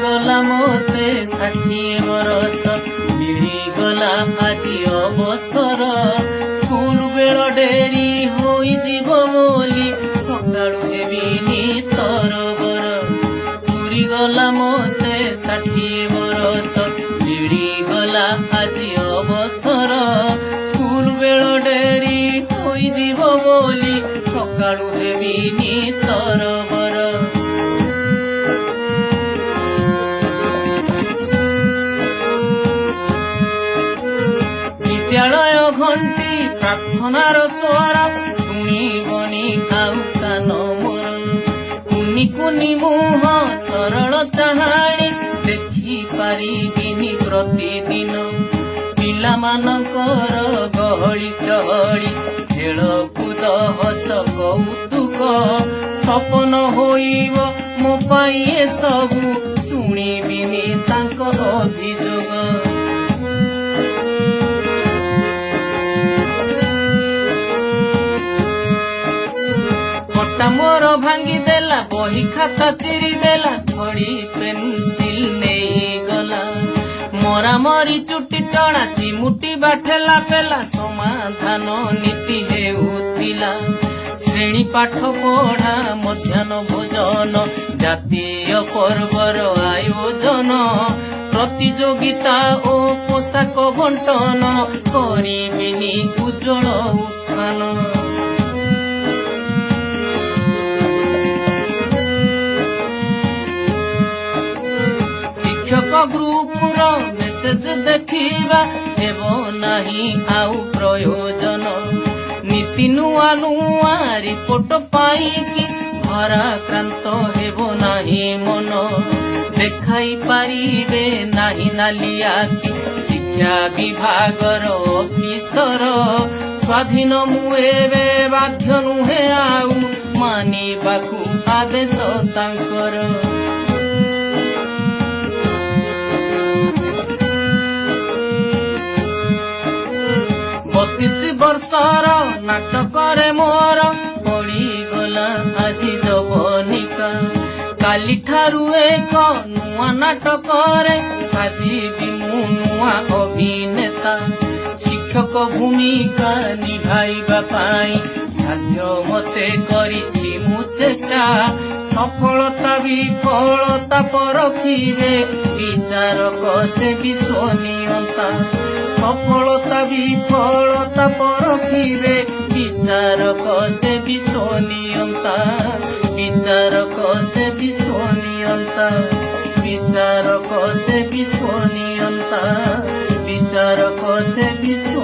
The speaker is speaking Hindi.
गला मोते 60 बरस मिलिगला आजी अवसर स्कूल बेल डेरी होई जीव बोली सकाळु हेबिनी तरबर पूरी गला मोते 60 बरस मिलिगला आजी अवसर स्कूल बेल डेरी होई जीव बोली सकाळु हेबिनी तरबर विद्यालय घंटी प्रार्थनार स्वर शुणिबनी आउ कान मोर कुनि कुनि मुह सरल चाहाणी देखि पारिबिनी प्रतिदिन पिलामानकर गहଳି चहଳି खेलकूद हस कौतुक सपन होइब मो पाई ए सबु शुणिबिनी तांक अभियोग पट्टा मोर भांगी देला बही खाता चिरी देला घड़ी पेंसिल नहीं गला मोरा मरी चुटी टणा चिमुटी बाठेला पेला समाधान नीति हेउतिला श्रेणी पाठ पढ़ा मध्याह्न भोजन जातीय पर्वर आयोजन प्रतियोगिता ओ पोशाक बंटन करिबिनी उज्जवल उत्थान शिक्षक ग्रुप मेसेज देखिबा हेबो नाही आउ प्रयोजन नीति नुआ नुआ रिपोर्ट पाई कि भाराक्रांत हेबो नाही मन देखाई पारिबे नाही नालिया कि शिक्षा विभागर अफिसर स्वाधीन मुएबे बाध्य नुहे आउ मानिबाकु आदेश तांकर 32 वर्षर नाटक मोर पड़गला आज जवनिका काली ठारू एक नुआ नाटक साजिबी मु नुआ अभिनेता शिक्षक भूमिका निभाइबा पाई साध्य मते करिछि मु चेष्टा सफलता विफलता परखिबे विचारक से विश्वनियंता सफलता विफलता परखिबे विचारक से विश्वनियंता विचारक से विश्वनियंता विचारक से विश्वनियंता विचारक से विश्व